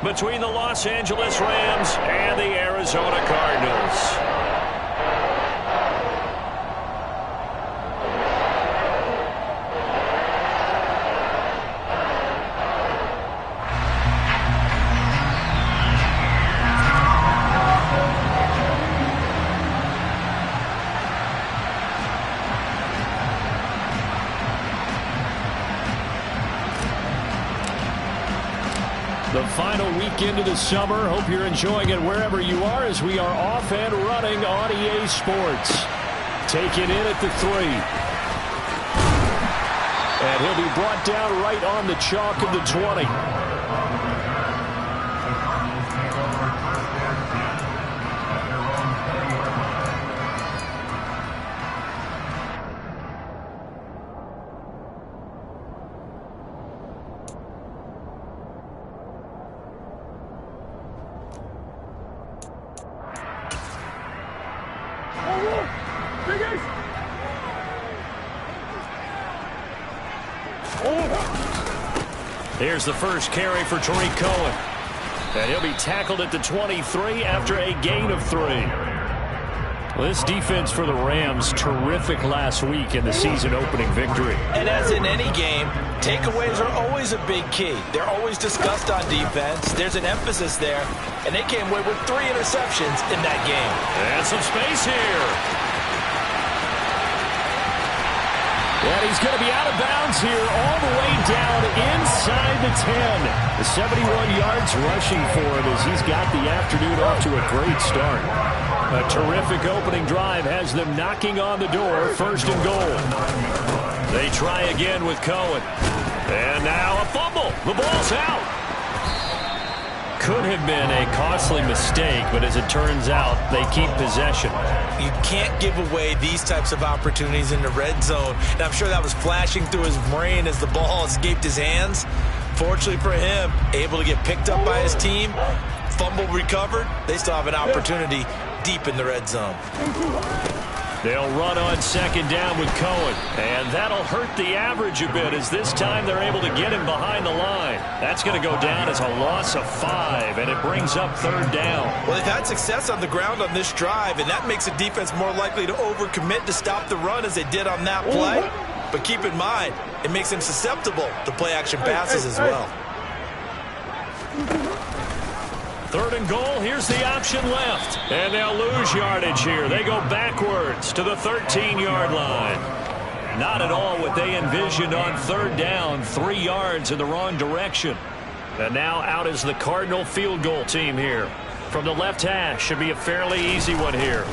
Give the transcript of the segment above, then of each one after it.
between the Los Angeles Rams and the Arizona Cardinals. The final weekend of the summer. Hope you're enjoying it wherever you are as we are off and running on EA Sports. Taken in at the 3. And he'll be brought down right on the chalk of the 20. Here's the first carry for Tariq Cohen. And he'll be tackled at the 23 after a gain of 3. Well, this defense for the Rams, terrific last week in the season-opening victory. And as in any game, takeaways are always a big key. They're always discussed on defense. There's an emphasis there, and they came away with 3 interceptions in that game. And some space here. And he's going to be out of bounds here all the way down inside the 10. The 71 yards rushing for him as he's got the afternoon off to a great start. A terrific opening drive has them knocking on the door, 1st and goal. They try again with Cohen. And now a fumble. The ball's out. Could have been a costly mistake, but as it turns out, they keep possession. You can't give away these types of opportunities in the red zone. And I'm sure that was flashing through his brain as the ball escaped his hands. Fortunately for him, able to get picked up by his team, fumble recovered. They still have an opportunity deep in the red zone. They'll run on 2nd down with Cohen, and that'll hurt the average a bit as this time they're able to get him behind the line. That's going to go down as a loss of 5, and it brings up 3rd down. Well, they've had success on the ground on this drive, and that makes the defense more likely to overcommit to stop the run as they did on that play. But keep in mind, it makes them susceptible to play-action passes as well. 3rd and goal. Here's the option left. And they'll lose yardage here. They go backwards to the 13-yard line. Not at all what they envisioned on 3rd down. 3 yards in the wrong direction. And now out is the Cardinal field goal team here. From the left hash. Should be a fairly easy one here.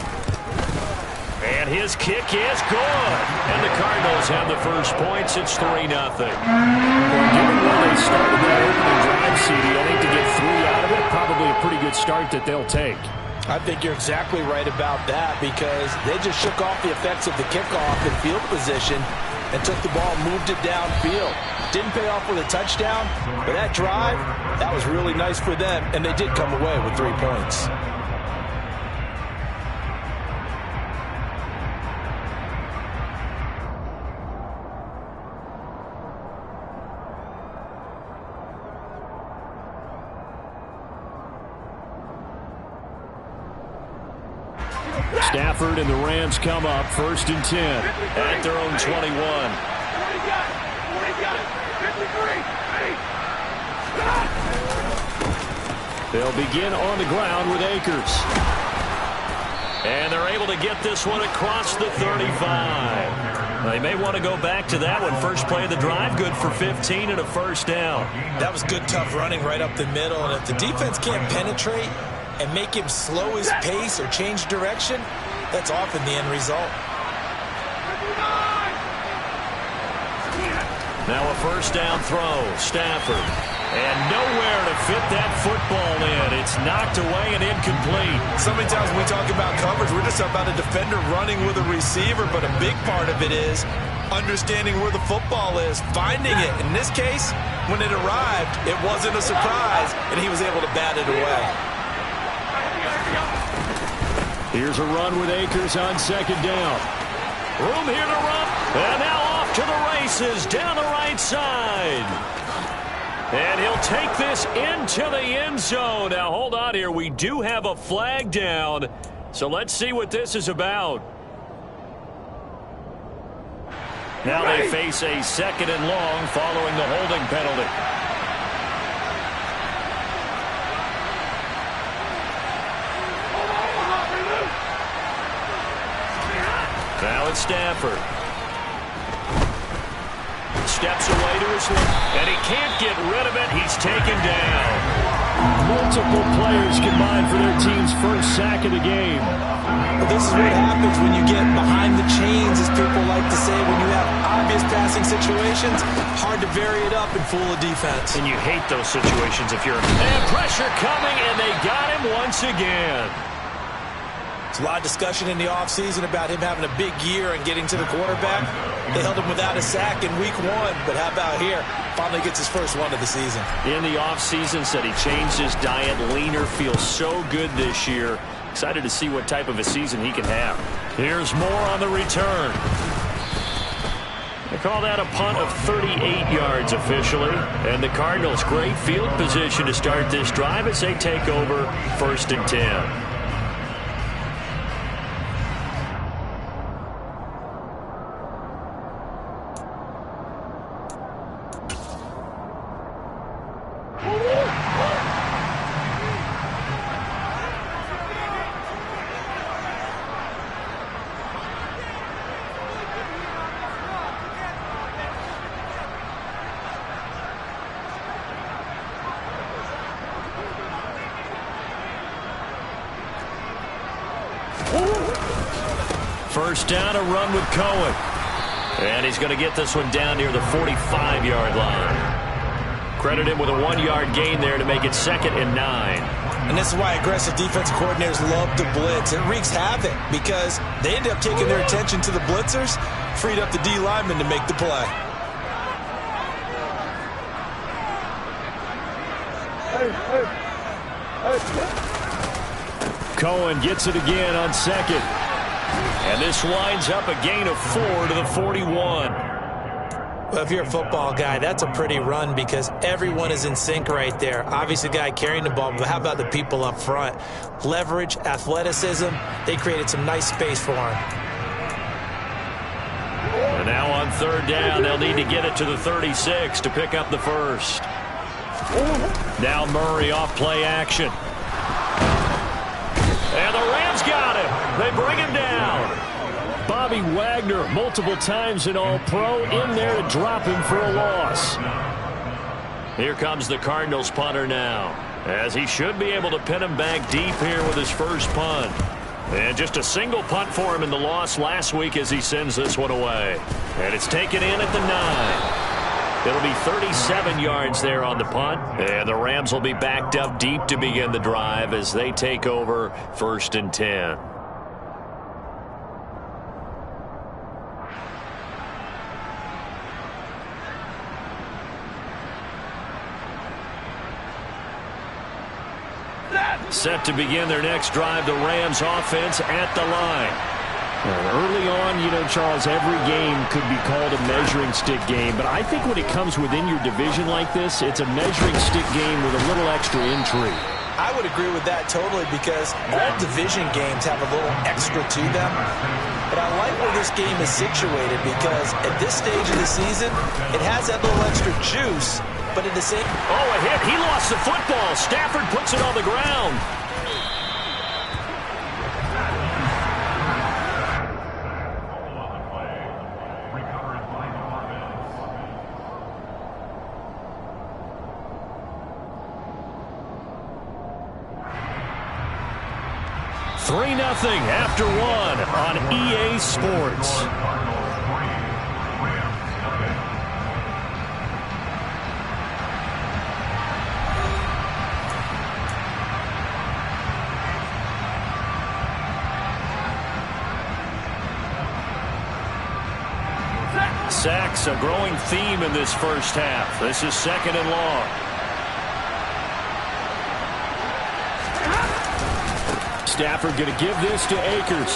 And his kick is good. And the Cardinals have the first points. It's 3-0. Well, given where they started that opening drive, CD, I think to get 3 out of it, probably a pretty good start that they'll take. I think you're exactly right about that because they just shook off the effects of the kickoff in field position and took the ball and moved it downfield. Didn't pay off with a touchdown, but that drive, that was really nice for them, and they did come away with 3 points. Stafford and the Rams come up 1st and 10 at their own 21. They'll begin on the ground with Akers. And they're able to get this one across the 35. They may want to go back to that one. First play of the drive, good for 15 and a 1st down. That was good, tough running right up the middle. And if the defense can't penetrate and make him slow his pace or change direction, that's often the end result. Now a 1st down throw, Stafford. And nowhere to fit that football in. It's knocked away and incomplete. So many times when we talk about coverage, we're just about a defender running with a receiver, but a big part of it is understanding where the football is, finding it. In this case, when it arrived, it wasn't a surprise, and he was able to bat it away. Here's a run with Akers on 2nd down. Room here to run. And now off to the races down the right side. And he'll take this into the end zone. Now, hold on here. We do have a flag down. So let's see what this is about. Now they face a 2nd and long following the holding penalty. Now it's Stafford. Steps away to his left, and he can't get rid of it. He's taken down. Multiple players combined for their team's first sack of the game. Well, this is what happens when you get behind the chains, as people like to say, when you have obvious passing situations. Hard to vary it up and fool a defense. And you hate those situations if you're... And pressure coming, and they got him once again. There's a lot of discussion in the offseason about him having a big year and getting to the quarterback. They held him without a sack in week 1, but how about here? Finally gets his first one of the season. In the offseason, said he changed his diet, leaner, feels so good this year. Excited to see what type of a season he can have. Here's more on the return. They call that a punt of 38 yards officially. And the Cardinals, great field position to start this drive as they take over 1st and 10. First down, a run with Cohen. And he's going to get this one down near the 45-yard line. Credit him with a 1-yard gain there to make it 2nd and 9. And this is why aggressive defensive coordinators love to blitz. It wreaks havoc because they end up taking their attention to the blitzers, freed up the D lineman to make the play. Cohen gets it again on 2nd. And this winds up a gain of 4 to the 41. Well, if you're a football guy, that's a pretty run because everyone is in sync right there. Obviously, the guy carrying the ball, but how about the people up front? Leverage, athleticism, they created some nice space for him. And now on 3rd down, they'll need to get it to the 36 to pick up the first. Now Murray off play action. And the Rams got him. They bring him down. Bobby Wagner, multiple times an All-Pro, in there to drop him for a loss. Here comes the Cardinals punter now, as he should be able to pin him back deep here with his first punt. And just a single punt for him in the loss last week as he sends this one away. And it's taken in at the 9. It'll be 37 yards there on the punt. And the Rams will be backed up deep to begin the drive as they take over 1st and 10. Set to begin their next drive, the Rams offense at the line. Early on, you know, Charles, every game could be called a measuring stick game. But I think when it comes within your division like this, it's a measuring stick game with a little extra intrigue. I would agree with that totally because all division games have a little extra to them. But I like where this game is situated because at this stage of the season, it has that little extra juice. But at the same... Oh, a hit. He lost the football. Stafford puts it on the ground. Nothing after 1 on EA Sports. Sacks, a growing theme in this first half. This is 2nd and long. Stafford going to give this to Akers.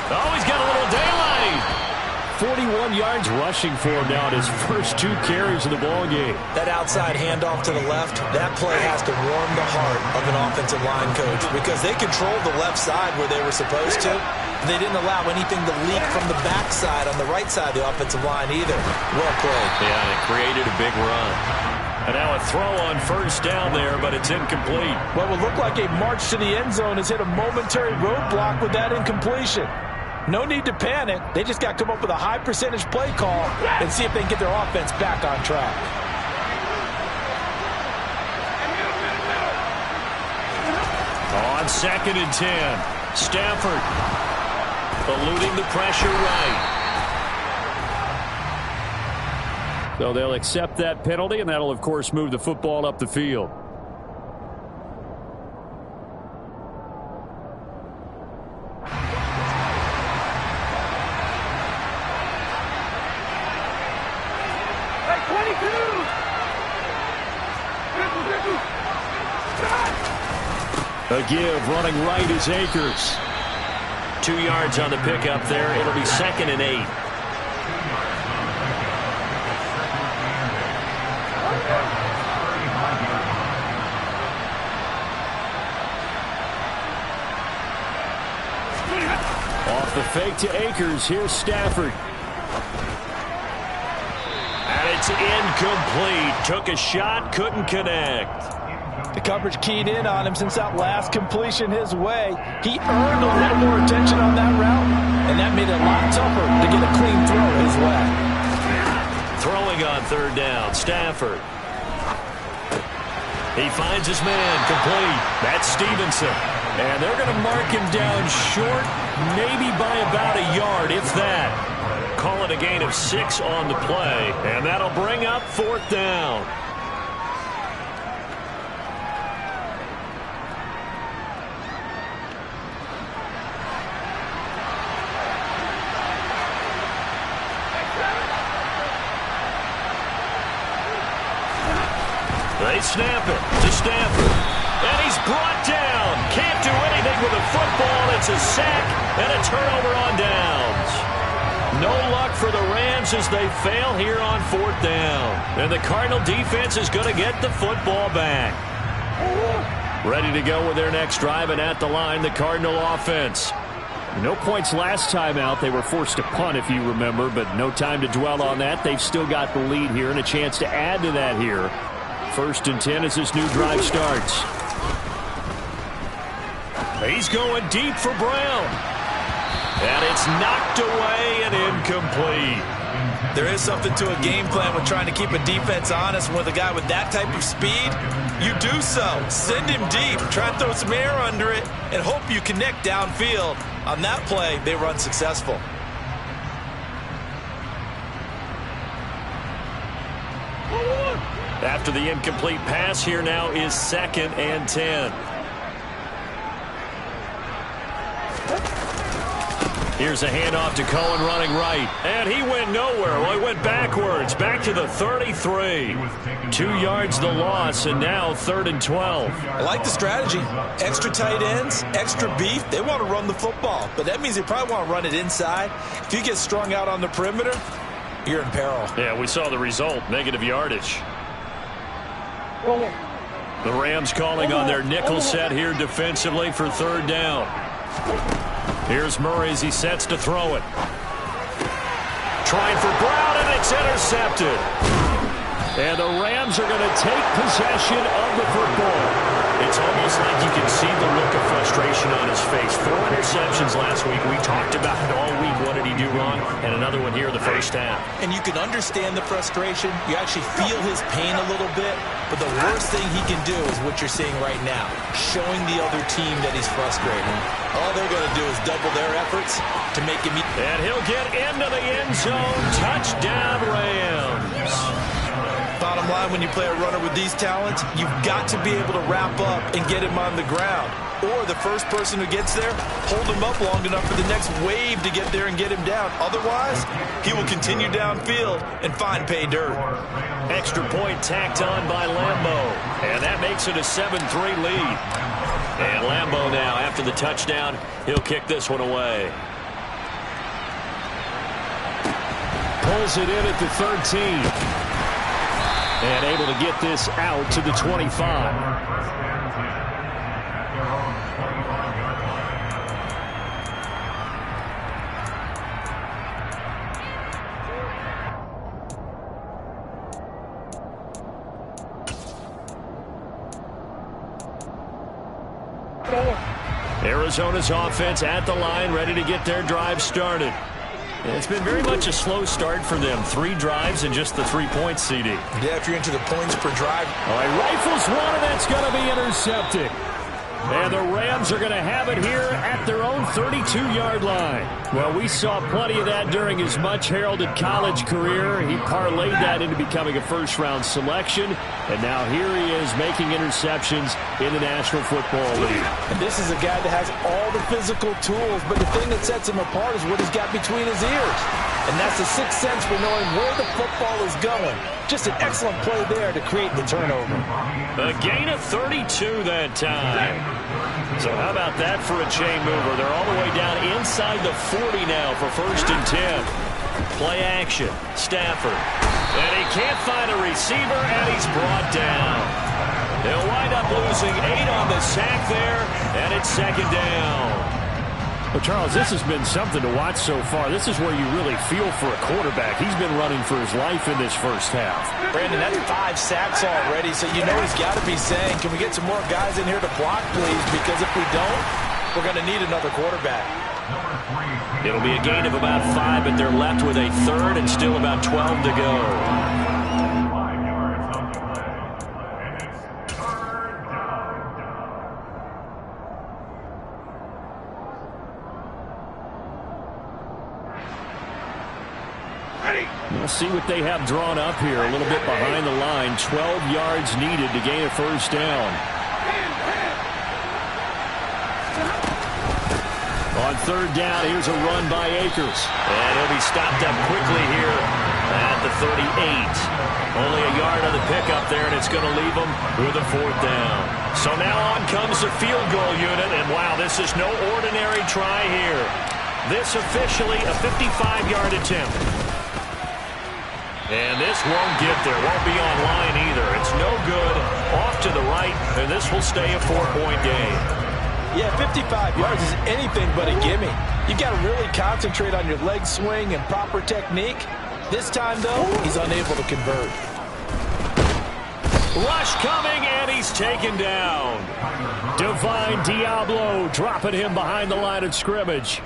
Oh, he's got a little daylight. 41 yards rushing for him now in his first 2 carries of the ball game. That outside handoff to the left, that play has to warm the heart of an offensive line coach because they controlled the left side where they were supposed to. They didn't allow anything to leak from the backside on the right side of the offensive line either. Well played. Yeah, and it created a big run. And now a throw on first down there, but it's incomplete. What would look like a march to the end zone has hit a momentary roadblock with that incompletion. No need to panic. They just got to come up with a high percentage play call and see if they can get their offense back on track. On 2nd and 10, Stafford eluding the pressure right. So they'll accept that penalty, and that'll, of course, move the football up the field. A give, running right is Akers. 2 yards on the pickup there. It'll be 2nd and 8. Off the fake to Akers. Here's Stafford. And it's incomplete. Took a shot, couldn't connect. The coverage keyed in on him since that last completion his way. He earned a little more attention on that route, and that made it a lot tougher to get a clean throw his way. Throwing on 3rd down, Stafford. He finds his man, complete. That's Stevenson. And they're going to mark him down short, maybe by about a yard, if that. Call it a gain of 6 on the play, and that'll bring up 4th down. They snap it to Stafford. And he's brought down. Can't do anything with the football. It's a sack and a turnover on downs. No luck for the Rams as they fail here on 4th down. And the Cardinal defense is going to get the football back. Ready to go with their next drive, and at the line, the Cardinal offense. No points last time out. They were forced to punt, if you remember, but no time to dwell on that. They've still got the lead here and a chance to add to that here. 1st and 10 as this new drive starts. He's going deep for Brown. And it's knocked away and incomplete. There is something to a game plan with trying to keep a defense honest. With a guy with that type of speed, you do so. Send him deep. Try and throw some air under it and hope you connect downfield. On that play, they were unsuccessful. After the incomplete pass, here now is 2nd and 10. Here's a handoff to Cohen running right. And he went nowhere. Well, he went backwards. Back to the 33. 2 yards the loss, and now 3rd and 12. I like the strategy. Extra tight ends, extra beef. They want to run the football, but that means they probably want to run it inside. If you get strung out on the perimeter, you're in peril. Yeah, we saw the result. Negative yardage. The Rams calling on their nickel set here defensively for 3rd down. Here's Murray as he sets to throw it. Trying for Brown, and it's intercepted. And the Rams are going to take possession of the football. It's almost like you can see the look of frustration on his face. 4 interceptions last week. We talked about it all week. What did he do wrong? And another one here in the first half. And you can understand the frustration. You actually feel his pain a little bit. But the worst thing he can do is what you're seeing right now, showing the other team that he's frustrated. All they're going to do is double their efforts to make him. And he'll get into the end zone. Touchdown, Rams. Bottom line, when you play a runner with these talents, you've got to be able to wrap up and get him on the ground. Or the first person who gets there, hold him up long enough for the next wave to get there and get him down. Otherwise, he will continue downfield and find pay dirt. Extra point tacked on by Lambo. And that makes it a 7-3 lead. And Lambo now, after the touchdown, he'll kick this one away. pulls it in at the 13. And able to get this out to the 25. Arizona's offense at the line, ready to get their drive started. And it's been very much a slow start for them. 3 drives and just the 3 points, CD. Yeah, if you're into the points per drive. All right, rifles one, and that's going to be intercepted. And the Rams are going to have it here at their own 32-yard line. Well, we saw plenty of that during his much-heralded college career. He parlayed that into becoming a first-round selection. And now here he is making interceptions in the National Football League. And this is a guy that has all the physical tools, but the thing that sets him apart is what he's got between his ears. And that's the sixth sense for knowing where the football is going. Just an excellent play there to create the turnover. A gain of 32 that time. So how about that for a chain mover? They're all the way down inside the 40 now for 1st and 10. Play action. Stafford. And he can't find a receiver, and he's brought down. They'll wind up losing 8 on the sack there, and it's 2nd down. Well, Charles, this has been something to watch so far. This is where you really feel for a quarterback. He's been running for his life in this first half. Brandon, that's 5 sacks already, so you know he's got to be saying, can we get some more guys in here to block, please? Because if we don't, we're going to need another quarterback. It'll be a gain of about 5, but they're left with a 3rd and still about 12 to go. We'll see what they have drawn up here. A little bit behind the line. 12 yards needed to gain a 1st down. On 3rd down, here's a run by Akers. And he'll be stopped up quickly here at the 38. Only a yard on the pickup there, and it's going to leave them with a 4th down. So now on comes the field goal unit, and wow, this is no ordinary try here. This officially a 55-yard attempt. And this won't get there. Won't be on line either. It's no good. Off to the right, and this will stay a 4-point game. Yeah, 55 yards is anything but a gimme. You've got to really concentrate on your leg swing and proper technique. This time, though, he's unable to convert. Rush coming, and he's taken down. Divine Diablo dropping him behind the line of scrimmage.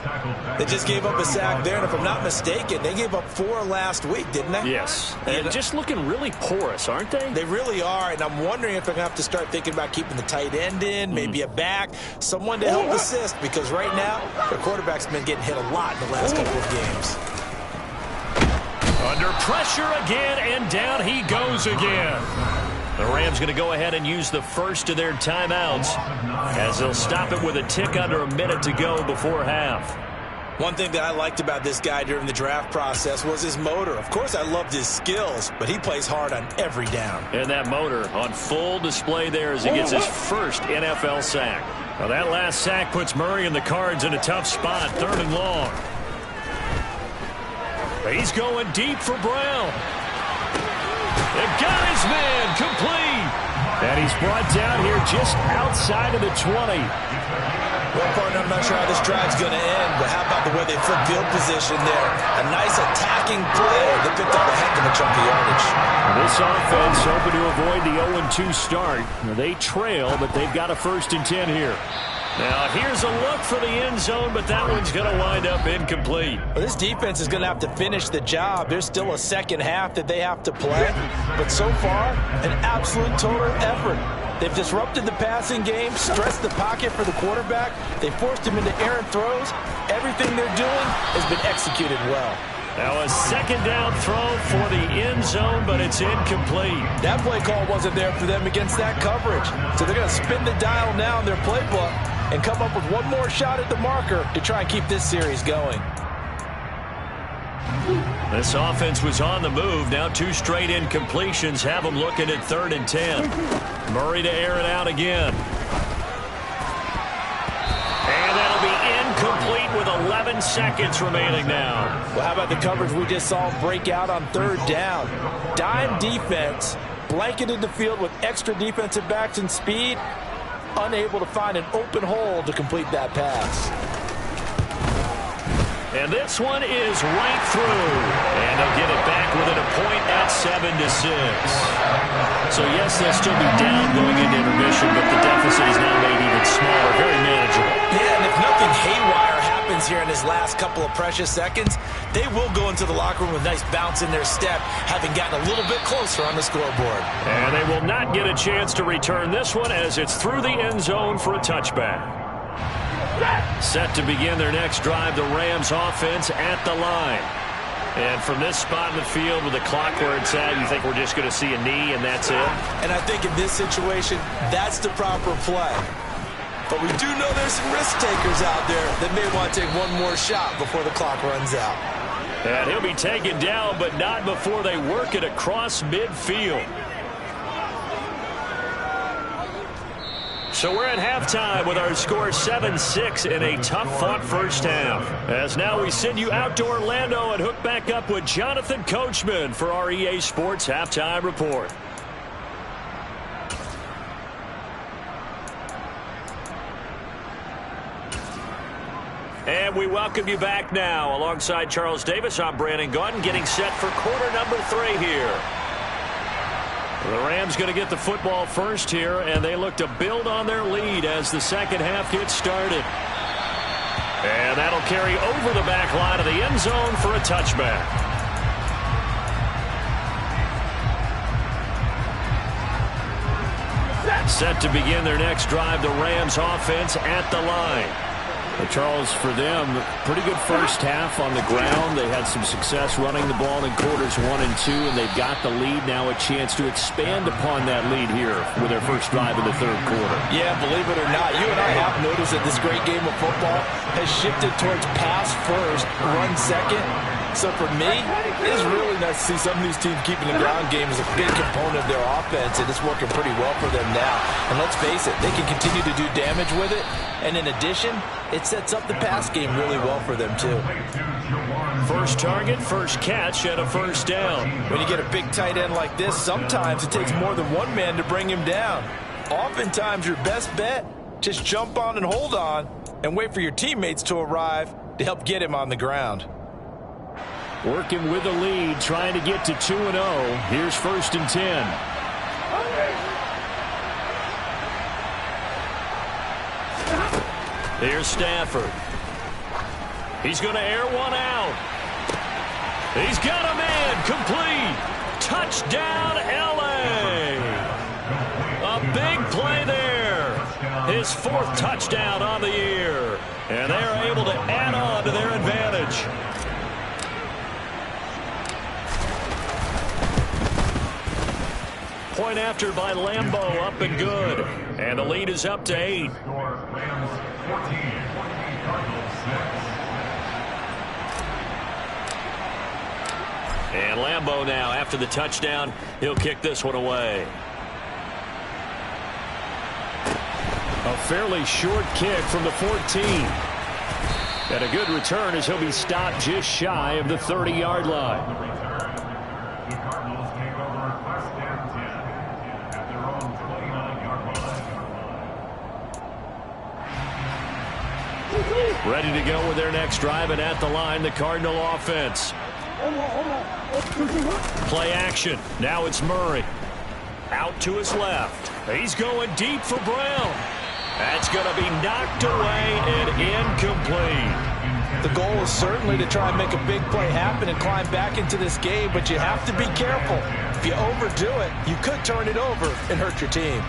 They just gave up a sack there, and if I'm not mistaken, they gave up 4 last week, didn't they? Yes. And just looking really porous, aren't they? They really are, and I'm wondering if they're going to have to start thinking about keeping the tight end in, maybe a back, someone to help assist, because right now, their quarterback's been getting hit a lot in the last couple of games. Under pressure again, and down he goes again. The Rams going to go ahead and use the first of their timeouts as they'll stop it with a tick under a minute to go before half. One thing that I liked about this guy during the draft process was his motor. Of course, I loved his skills, but he plays hard on every down. And that motor on full display there as he gets his first NFL sack. Well, that last sack puts Murray and the Cards in a tough spot, 3rd and long. He's going deep for Brown. They got his man complete. And he's brought down here just outside of the 20. Well, partner, I'm not sure how this drive's going to end, but how about the way they flip field position there? A nice attacking play. They picked up a heck of a chunk of yardage. This offense hoping to avoid the 0-2 start. They trail, but they've got a 1st and 10 here. Now, here's a look for the end zone, but that one's going to wind up incomplete. Well, this defense is going to have to finish the job. There's still a second half that they have to play. But so far, an absolute total effort. They've disrupted the passing game, stressed the pocket for the quarterback. They forced him into errant throws. Everything they're doing has been executed well. Now a 2nd down throw for the end zone, but it's incomplete. That play call wasn't there for them against that coverage. So they're going to spin the dial now in their playbook and come up with one more shot at the marker to try and keep this series going. This offense was on the move. Now 2 straight incompletions have them looking at 3rd and 10. Murray to air it out again. And that'll be incomplete with 7 seconds remaining now. Well, how about the coverage we just saw break out on third down? Dime defense, blanketed the field with extra defensive backs and speed, unable to find an open hole to complete that pass. And this one is right through. And they'll get it back within a point at 7-6. So, yes, they'll still be down going into intermission, but the deficit is now made even smaller, very manageable. Yeah, and if nothing haywire happens here in his last couple of precious seconds, they will go into the locker room with a nice bounce in their step, having gotten a little bit closer on the scoreboard. And they will not get a chance to return this one as it's through the end zone for a touchback. Set to begin their next drive, the Rams offense at the line. And from this spot in the field with the clock where it's at, you think we're just going to see a knee and that's it? And I think in this situation, that's the proper play. But we do know there's some risk takers out there that may want to take one more shot before the clock runs out. And he'll be taken down, but not before they work it across midfield. So we're at halftime with our score 7-6 in a tough-fought first half. As now we send you out to Orlando and hook back up with Jonathan Coachman for our EA Sports Halftime Report. And we welcome you back now. Alongside Charles Davis, I'm Brandon Gaudin, getting set for quarter number 3 here. The Rams going to get the football first here, and they look to build on their lead as the second half gets started. And that'll carry over the back line of the end zone for a touchback. Set to begin their next drive, the Rams offense at the line. Well, Charles, for them, pretty good first half on the ground. They had some success running the ball in quarters 1 and 2, and they've got the lead now, a chance to expand upon that lead here with their first drive in the third quarter. Yeah, believe it or not, you and I have noticed that this great game of football has shifted towards pass first, run second. So for me, it is really nice to see some of these teams keeping the ground game as a big component of their offense, and it's working pretty well for them now. And let's face it, they can continue to do damage with it. And in addition, it sets up the pass game really well for them, too. First target, first catch, and a first down. When you get a big tight end like this, sometimes it takes more than one man to bring him down. Oftentimes, your best bet, just jump on and hold on and wait for your teammates to arrive to help get him on the ground. Working with the lead, trying to get to 2-0. Here's 1st and 10. Here's Stafford. He's going to air one out. He's got a man complete. Touchdown, L.A. A big play there. His 4th touchdown on the year. And they're able to add on to their advantage. Point after by Lambeau, up and good. And the lead is up to 8. And Lambeau now, after the touchdown, he'll kick this one away. A fairly short kick from the 14. And a good return as he'll be stopped just shy of the 30-yard line. Ready to go with their next drive, and at the line, the Cardinal offense. Play action. Now it's Murray. Out to his left. He's going deep for Brown. That's going to be knocked away and incomplete. The goal is certainly to try and make a big play happen and climb back into this game, but you have to be careful. If you overdo it, you could turn it over and hurt your team.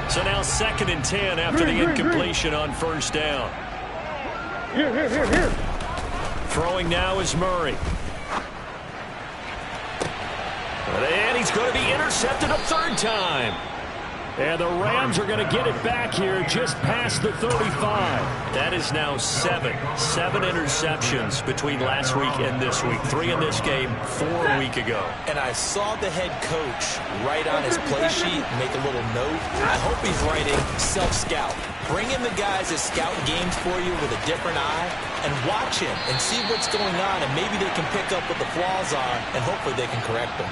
So now 2nd and 10 after the incompletion on first down. Here. Throwing now is Murray. And he's going to be intercepted a 3rd time. And the Rams are going to get it back here just past the 35. That is now 7 interceptions between last week and this week. 3 in this game, 4 a week ago. And I saw the head coach write on his play sheet, make a little note. I hope he's writing self-scout. Bring in the guys that scout games for you with a different eye and watch him and see what's going on, and maybe they can pick up what the flaws are, and hopefully they can correct them.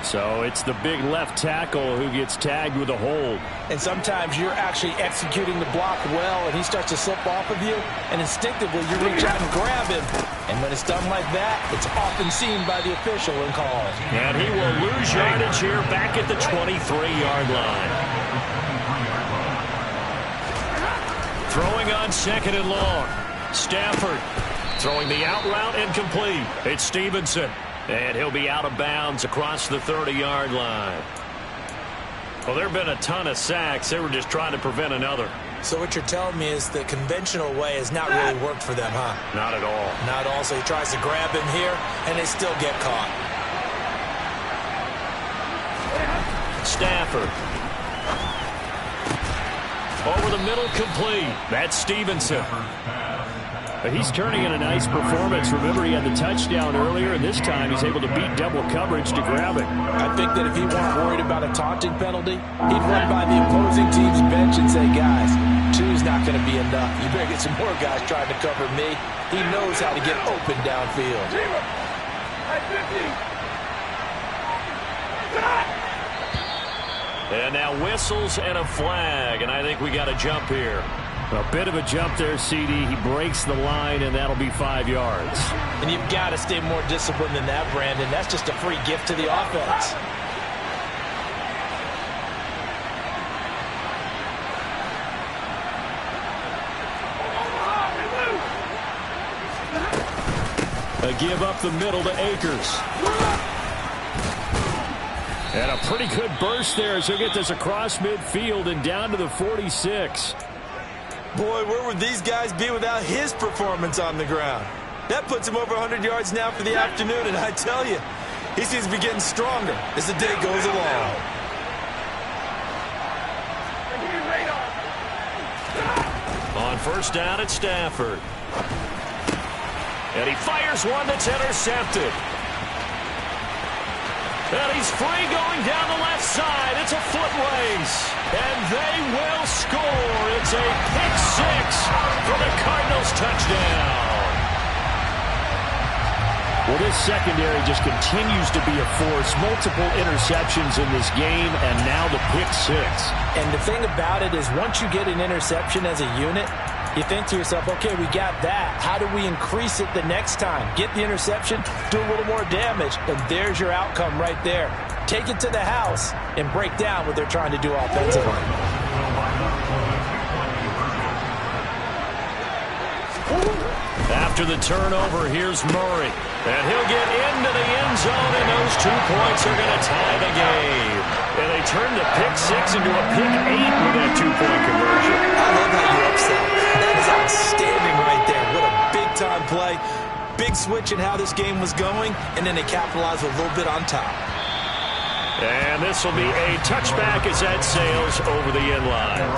So it's the big left tackle who gets tagged with a hold. And sometimes you're actually executing the block well, and he starts to slip off of you, and instinctively you reach out and grab him. And when it's done like that, it's often seen by the official and called. And he will lose yardage here back at the 23-yard line. Throwing on 2nd and long. Stafford throwing the out route incomplete. It's Stevenson. And he'll be out of bounds across the 30-yard line. Well, there have been a ton of sacks. They were just trying to prevent another. So what you're telling me is the conventional way has not really worked for them, huh? Not at all. Not at all. So he tries to grab him here, and they still get caught. Stafford. Over the middle, complete. That's Stevenson. But he's turning in a nice performance. Remember, he had the touchdown earlier, and this time he's able to beat double coverage to grab it. I think that if he weren't worried about a taunting penalty, he'd run by the opposing team's bench and say, guys, 2's not going to be enough. You better get some more guys trying to cover me. He knows how to get open downfield. And now whistles and a flag, and I think we got a jump here. A bit of a jump there, CD. He breaks the line, and that'll be 5 yards. And you've got to stay more disciplined than that, Brandon. That's just a free gift to the offense. A give up the middle to Akers. And a pretty good burst there as he'll get this across midfield and down to the 46. Boy, where would these guys be without his performance on the ground? That puts him over 100 yards now for the afternoon, and I tell you, he seems to be getting stronger as the day goes along. On first down, it's Stafford. And he fires one that's intercepted. And he's free going down the left side. It's a foot race. And they will score. It's a pick six for the Cardinals touchdown. Well, this secondary just continues to be a force. Multiple interceptions in this game, and now the pick six. And the thing about it is once you get an interception as a unit, you think to yourself, okay, we got that. How do we increase it the next time? Get the interception, do a little more damage, and there's your outcome right there. Take it to the house and break down what they're trying to do offensively. After the turnover, here's Murray. And he'll get into the end zone, and those 2 points are going to tie the game. And they turn the pick six into a pick 8 with that 2-point conversion. I love how you upset. That is outstanding right there. What a big-time play. Big switch in how this game was going, and then they capitalized a little bit on top. And this will be a touchback as that sails over the end line.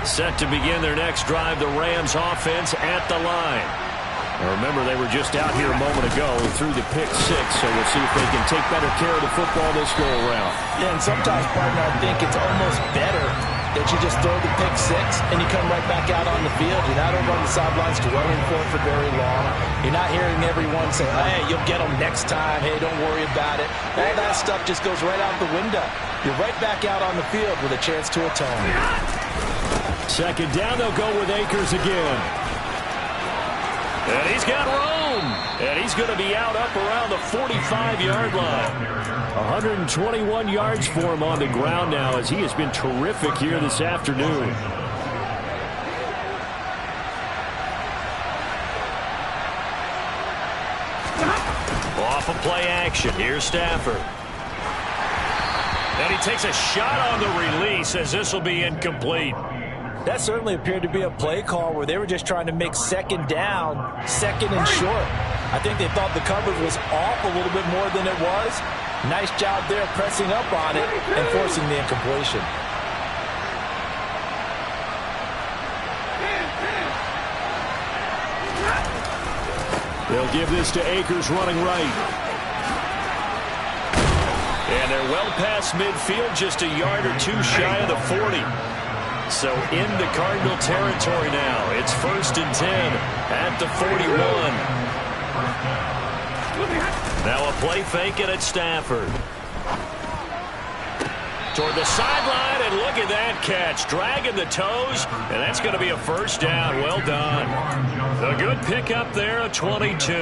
Set to begin their next drive, the Rams offense at the line. Now remember, they were just out here a moment ago through the pick six, so we'll see if they can take better care of the football this go-around. Yeah, and sometimes, partner, I think it's almost better that you just throw the pick six and you come right back out on the field. You're not over on the sidelines dwelling for very long. You're not hearing everyone say, hey, you'll get them next time. Hey, don't worry about it. All that stuff just goes right out the window. You're right back out on the field with a chance to atone. Second down, they'll go with Akers again. And he's got room. And he's going to be out up around the 45-yard line. 121 yards for him on the ground now as he has been terrific here this afternoon. Off of play action. Here's Stafford. And he takes a shot on the release as this will be incomplete. That certainly appeared to be a play call where they were just trying to make second down, second and short. I think they thought the coverage was off a little bit more than it was. Nice job there pressing up on it and forcing the incompletion. They'll give this to Akers running right. And they're well past midfield, just a yard or two shy of the 40. So into Cardinal territory now. It's 1st and 10 at the 41. Now a play fake it at Stafford. Toward the sideline, and look at that catch. Dragging the toes, and that's going to be a 1st down. Well done. A good pickup there, a 22.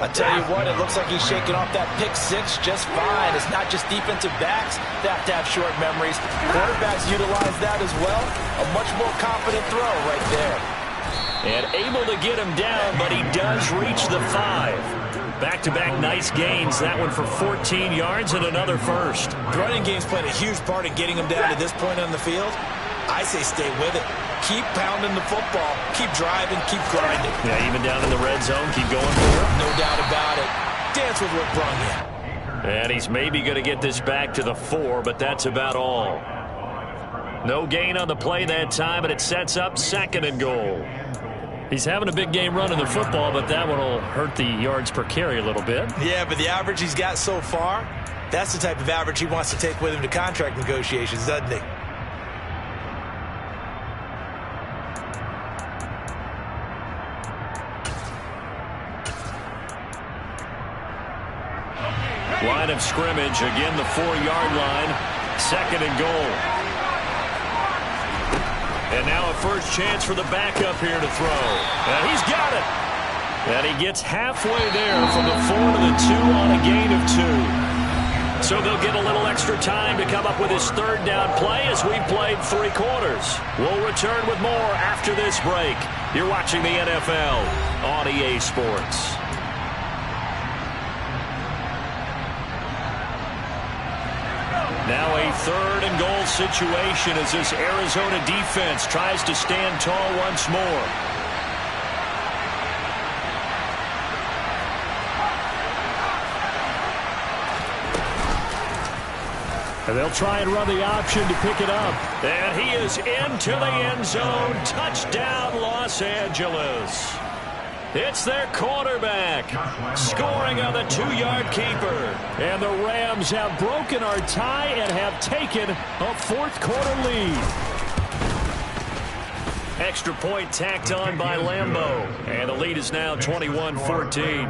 I tell you what, it looks like he's shaking off that pick six just fine. It's not just defensive backs that have to have short memories. Quarterbacks utilize that as well. A much more confident throw right there. And able to get him down, but he does reach the 5. Back-to-back nice gains. That one for 14 yards and another 1st. The running game's played a huge part in getting him down to this point on the field. I say stay with it. Keep pounding the football. Keep driving. Keep grinding. Yeah, even down in the red zone, keep going for it. No doubt about it. Dance with what brung you. And he's maybe going to get this back to the 4, but that's about all. No gain on the play that time, but it sets up 2nd and goal. He's having a big game running the football, but that one will hurt the yards per carry a little bit. Yeah, but the average he's got so far, that's the type of average he wants to take with him to contract negotiations, doesn't he? Line of scrimmage, again the 4-yard line, 2nd and goal. And now a first chance for the backup here to throw. And he's got it. And he gets halfway there from the 4 to the 2 on a gain of 2. So they'll get a little extra time to come up with his 3rd down play as we played 3 quarters. We'll return with more after this break. You're watching the NFL on EA Sports. Now a 3rd and goal situation as this Arizona defense tries to stand tall once more. And they'll try and run the option to pick it up. And he is into the end zone. Touchdown, Los Angeles. It's their quarterback scoring on the 2-yard keeper. And the Rams have broken our tie and have taken a 4th quarter lead. Extra point tacked on by Lambeau. And the lead is now 21-14.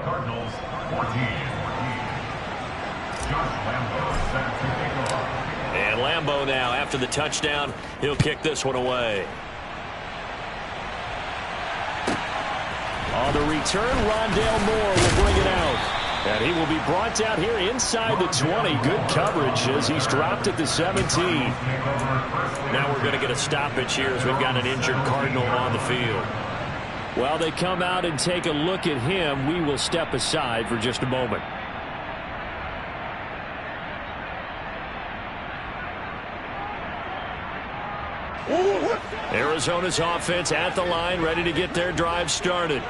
Cardinals 14. And Lambeau now, after the touchdown, he'll kick this one away. On the return, Rondale Moore will bring it out. And he will be brought out here inside the 20. Good coverage as he's dropped at the 17. Now we're going to get a stoppage here as we've got an injured Cardinal on the field. While they come out and take a look at him, we will step aside for just a moment. Arizona's offense at the line, ready to get their drive started.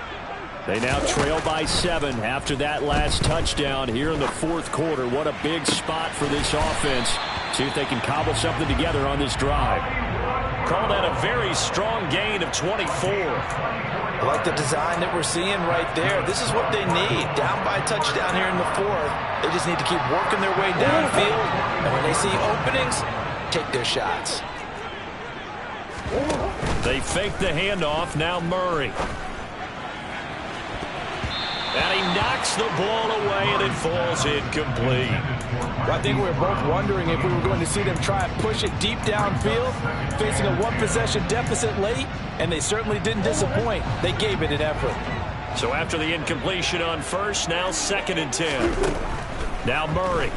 They now trail by 7 after that last touchdown here in the 4th quarter. What a big spot for this offense. See if they can cobble something together on this drive. Call that a very strong gain of 24. I like the design that we're seeing right there. This is what they need. Down by a touchdown here in the 4th. They just need to keep working their way downfield. And when they see openings, take their shots. They fake the handoff. Now Murray. And he knocks the ball away, and it falls incomplete. Well, I think we were both wondering if we were going to see them try and push it deep downfield, facing a 1-possession deficit late, and they certainly didn't disappoint. They gave it an effort. So after the incompletion on first, now 2nd and 10. Now Murray.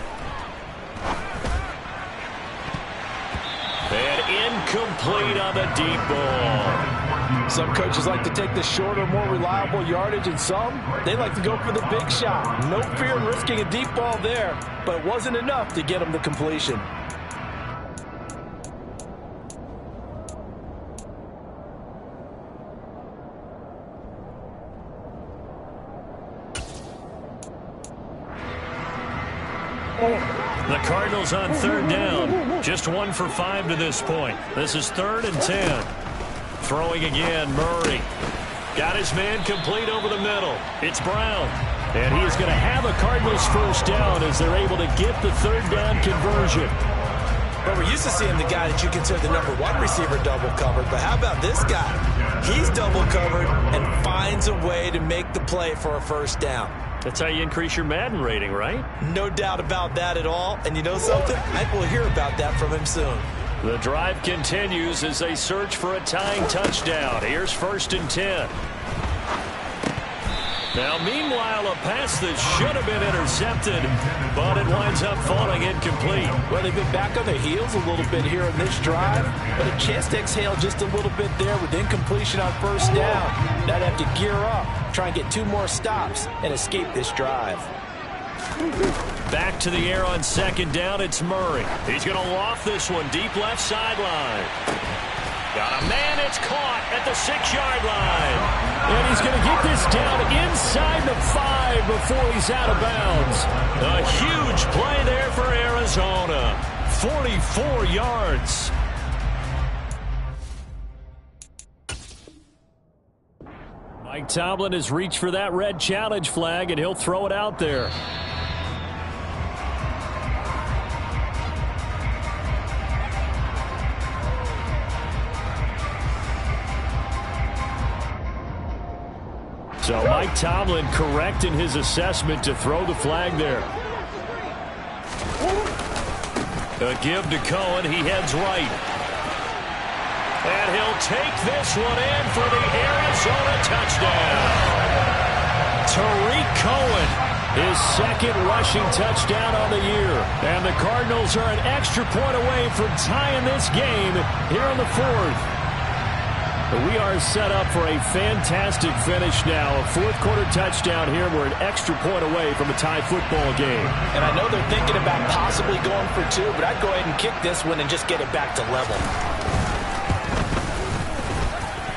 And incomplete on the deep ball. Some coaches like to take the shorter, more reliable yardage, and some, they like to go for the big shot. No fear in risking a deep ball there, but it wasn't enough to get them the completion. The Cardinals on 3rd down. Just 1 for 5 to this point. This is 3rd and 10. Throwing again, Murray. Got his man complete over the middle. It's Brown. And he is going to have a Cardinals first down as they're able to get the third down conversion. But we're used to seeing the guy that you consider the #1 receiver double covered. But how about this guy? He's double covered and finds a way to make the play for a first down. That's how you increase your Madden rating, right? No doubt about that at all. And you know something? I think we'll hear about that from him soon. The drive continues as they search for a tying touchdown. Here's 1st and 10. Now, meanwhile, a pass that should have been intercepted, but it winds up falling incomplete. Well, they've been back on their heels a little bit here in this drive, but a chance to exhale just a little bit there with incompletion on first down. Now they have to gear up, try and get 2 more stops, and escape this drive. Back to the air on 2nd down, it's Murray. He's going to loft this one deep left sideline. Got a man, it's caught at the 6-yard line. And he's going to get this down inside the 5 before he's out of bounds. A huge play there for Arizona. 44 yards. Mike Tomlin has reached for that red challenge flag, and he'll throw it out there. So Mike Tomlin correct in his assessment to throw the flag there. A give to Cohen. He heads right. And he'll take this one in for the Arizona touchdown. Tariq Cohen, his 2nd rushing touchdown on the year. And the Cardinals are an extra point away from tying this game here in the 4th. We are set up for a fantastic finish now. A 4th-quarter touchdown here. We're an extra point away from a tie football game. And I know they're thinking about possibly going for 2, but I'd go ahead and kick this one and just get it back to level.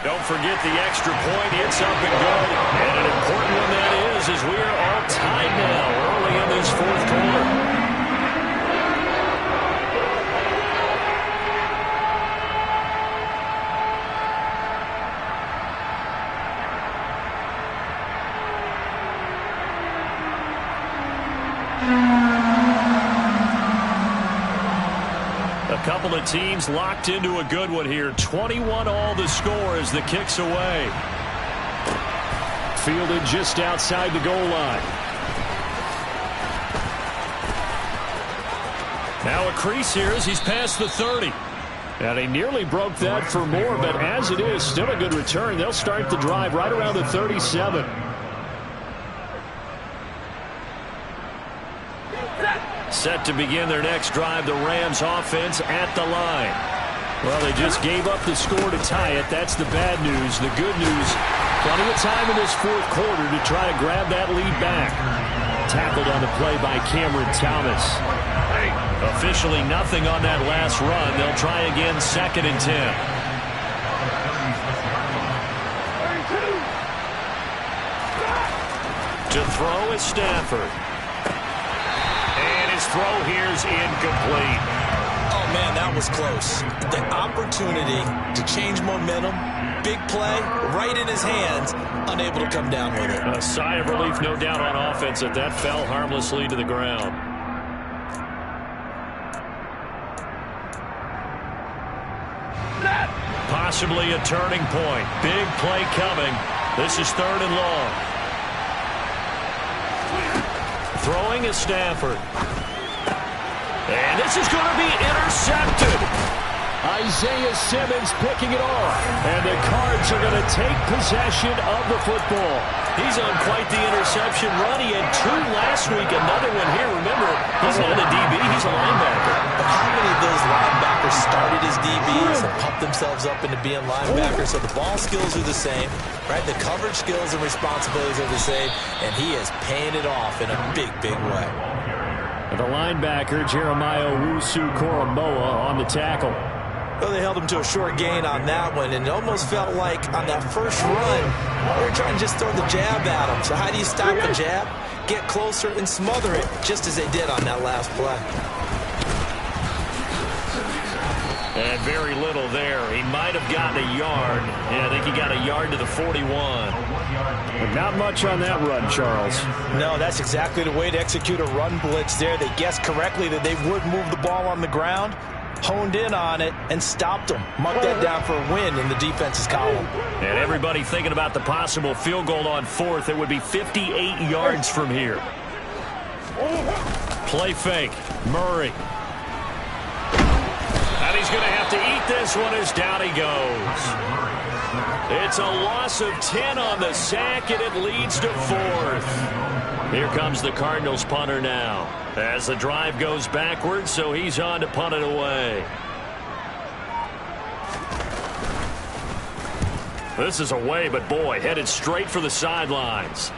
Don't forget the extra point. It's up and good. And an important one that is, as we are all tied now early in this 4th quarter. A couple of teams locked into a good one here. 21 all the score as the kick's away. Fielded just outside the goal line. Now a crease here as he's past the 30. And he nearly broke that for more, but as it is, still a good return. They'll start the drive right around the 37. Set to begin their next drive, the Rams offense at the line. Well, they just gave up the score to tie it. That's the bad news. The good news, plenty of time in this 4th quarter to try to grab that lead back. Tackled on the play by Cameron Thomas. Officially nothing on that last run. They'll try again 2nd and 10. To throw is Stafford. His throw here is incomplete. Oh, man, that was close. The opportunity to change momentum, big play, right in his hands, unable to come down with it. A sigh of relief, no doubt, on offense that fell harmlessly to the ground. Possibly a turning point. Big play coming. This is 3rd and long. Throwing is Stafford. And this is going to be intercepted. Isaiah Simmons picking it off. And the Cards are going to take possession of the football. He's on quite the interception run. He had 2 last week. Another one here. Remember, he's not a DB. He's a linebacker. But how many of those linebackers started as DBs and pumped themselves up into being linebackers? So the ball skills are the same, right? The coverage skills and responsibilities are the same. And he is paying it off in a big, big way. The linebacker, Jeremiah Owusu-Koramoah, on the tackle. Well, they held him to a short gain on that one, and it almost felt like on that first run, they were trying to just throw the jab at him. So how do you stop the jab? Get closer and smother it, just as they did on that last play. And very little there. He might have gotten a yard. Yeah, I think he got a yard to the 41. But not much on that run, Charles. No, that's exactly the way to execute a run blitz there. They guessed correctly that they would move the ball on the ground, honed in on it, and stopped them. Marked that down for a win in the defense's column. And everybody thinking about the possible field goal on fourth. It would be 58 yards from here. Play fake. Murray. And he's going to have to eat this one as down he goes. It's a loss of 10 on the sack, and it leads to fourth. Here comes the Cardinals punter now. As the drive goes backwards, so he's on to punt it away. This is away, but boy, headed straight for the sidelines.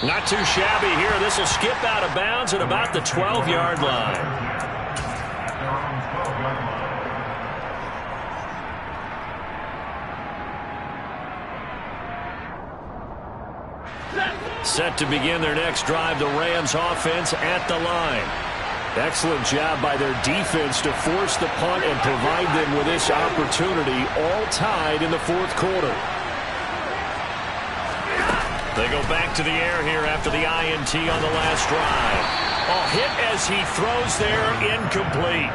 Not too shabby here. This will skip out of bounds at about the 12-yard line. Set to begin their next drive, the Rams offense at the line. Excellent job by their defense to force the punt and provide them with this opportunity, all tied in the fourth quarter. They go back to the air here after the INT on the last drive. A hit as he throws there, incomplete.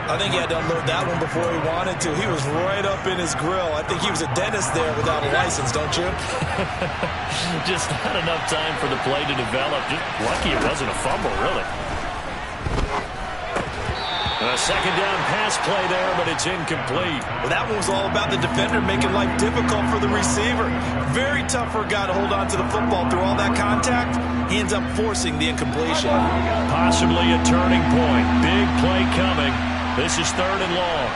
I think he had to unload that one before he wanted to. He was right up in his grill. I think he was a dentist there without a license, don't you? Just not enough time for the play to develop. Just lucky it wasn't a fumble, really. A second down pass play there, but it's incomplete. Well, that one was all about the defender making life difficult for the receiver. Very tough for a guy to hold on to the football through all that contact. He ends up forcing the incompletion. Possibly a turning point. Big play coming. This is third and long.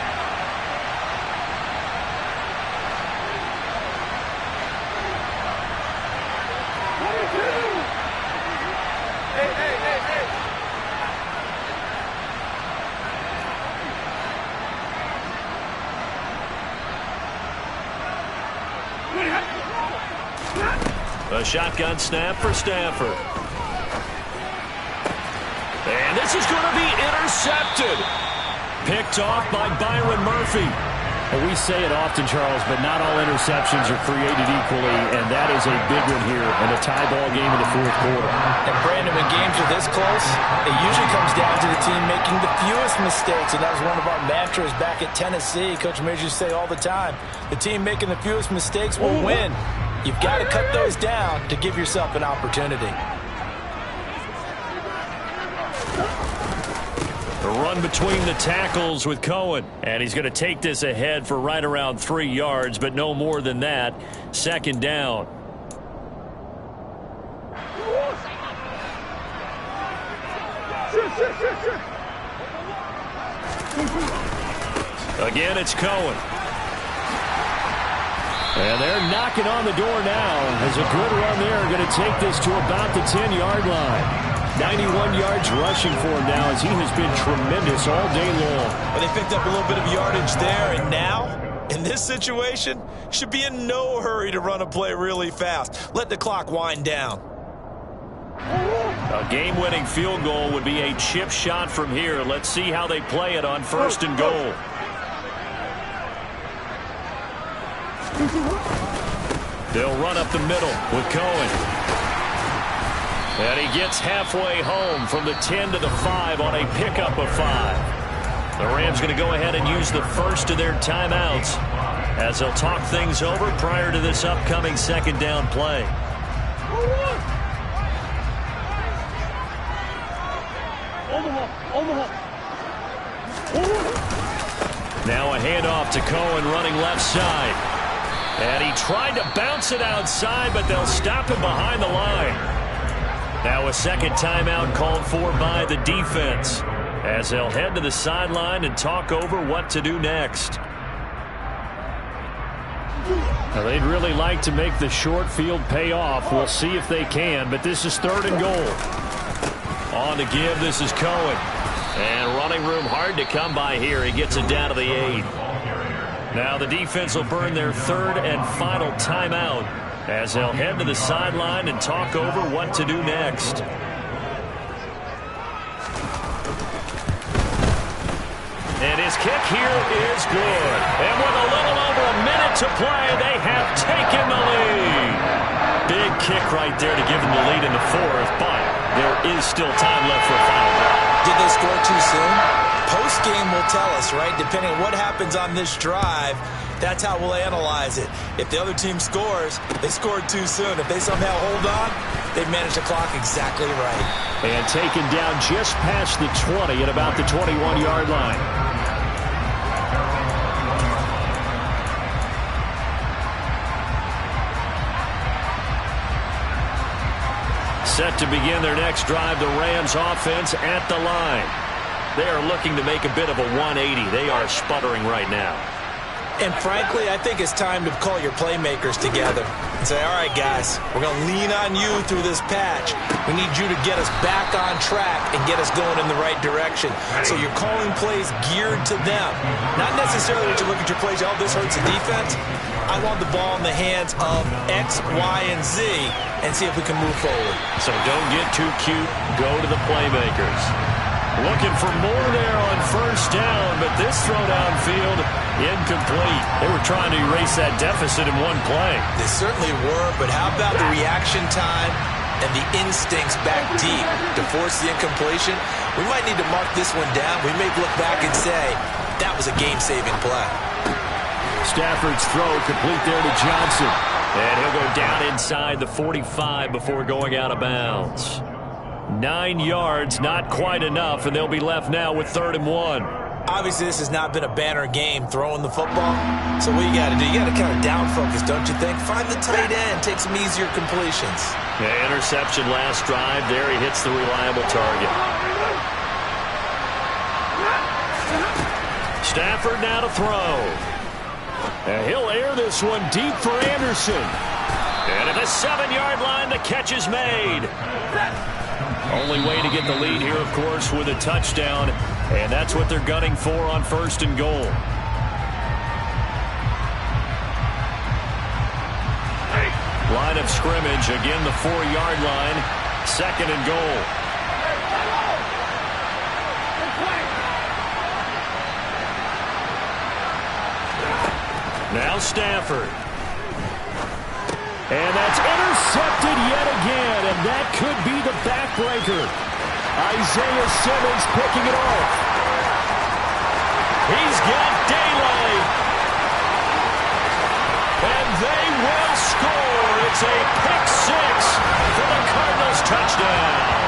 A shotgun snap for Stafford. And this is going to be intercepted. Picked off by Byron Murphy. Well, we say it often, Charles, but not all interceptions are created equally, and that is a big one here in a tie ball game in the fourth quarter. And Brandon, when games are this close, it usually comes down to the team making the fewest mistakes, and that was one of our mantras back at Tennessee. Coach Major used to say all the time, the team making the fewest mistakes will win. You've got to cut those down to give yourself an opportunity. The run between the tackles with Cohen. And he's going to take this ahead for right around 3 yards, but no more than that. Second down. Again, it's Cohen. And they're knocking on the door now. There's a good run there. Going to take this to about the 10-yard line. 91 yards rushing for him now as he has been tremendous all day long. Well, they picked up a little bit of yardage there, and now, in this situation, should be in no hurry to run a play really fast. Let the clock wind down. A game-winning field goal would be a chip shot from here. Let's see how they play it on first and goal. They'll run up the middle with Cohen. And he gets halfway home from the 10 to the 5 on a pickup of 5. The Rams going to go ahead and use the first of their timeouts as they'll talk things over prior to this upcoming second down play. Now a handoff to Cohen running left side. And he tried to bounce it outside, but they'll stop him behind the line. Now a second timeout called for by the defense as they'll head to the sideline and talk over what to do next. Now they'd really like to make the short field pay off. We'll see if they can, but this is third and goal. On to give, this is Cohen. And running room hard to come by here. He gets it down to the 8. Now the defense will burn their third and final timeout as they'll head to the sideline and talk over what to do next. And his kick here is good. And with a little over a minute to play, they have taken the lead. Big kick right there to give them the lead in the fourth, but there is still time left for a final drive. Did they score too soon? Post-game will tell us, right? Depending on what happens on this drive, that's how we'll analyze it. If the other team scores, they scored too soon. If they somehow hold on, they managed the clock exactly right. And taken down just past the 20 at about the 21-yard line. Set to begin their next drive, the Rams offense at the line. They are looking to make a bit of a 180. They are sputtering right now. And frankly, I think it's time to call your playmakers together and say, all right, guys, we're going to lean on you through this patch. We need you to get us back on track and get us going in the right direction. So you're calling plays geared to them. Not necessarily that you look at your plays, oh, this hurts the defense. I want the ball in the hands of X, Y, and Z and see if we can move forward. So don't get too cute. Go to the playmakers. Looking for more there on first down, but this throw downfield incomplete. They were trying to erase that deficit in one play. They certainly were, but how about the reaction time and the instincts back deep to force the incompletion? We might need to mark this one down. We may look back and say, that was a game-saving play. Stafford's throw complete there to Johnson. And he'll go down inside the 45 before going out of bounds. 9 yards, not quite enough, and they'll be left now with 3rd and 1. Obviously, this has not been a banner game throwing the football. So what you got to do, you got to kind of down focus, don't you think? Find the tight end, take some easier completions. Yeah, interception last drive. There he hits the reliable target. Stafford now to throw. And he'll air this one deep for Anderson. And at the 7-yard line, the catch is made. Only way to get the lead here, of course, with a touchdown. And that's what they're gunning for on 1st and goal. Line of scrimmage, again the 4-yard line. 2nd and goal. Now Stafford. And that's intercepted yet again, and that could be the backbreaker. Isaiah Simmons picking it off. He's got daylight. And they will score. It's a pick six for the Cardinals touchdown.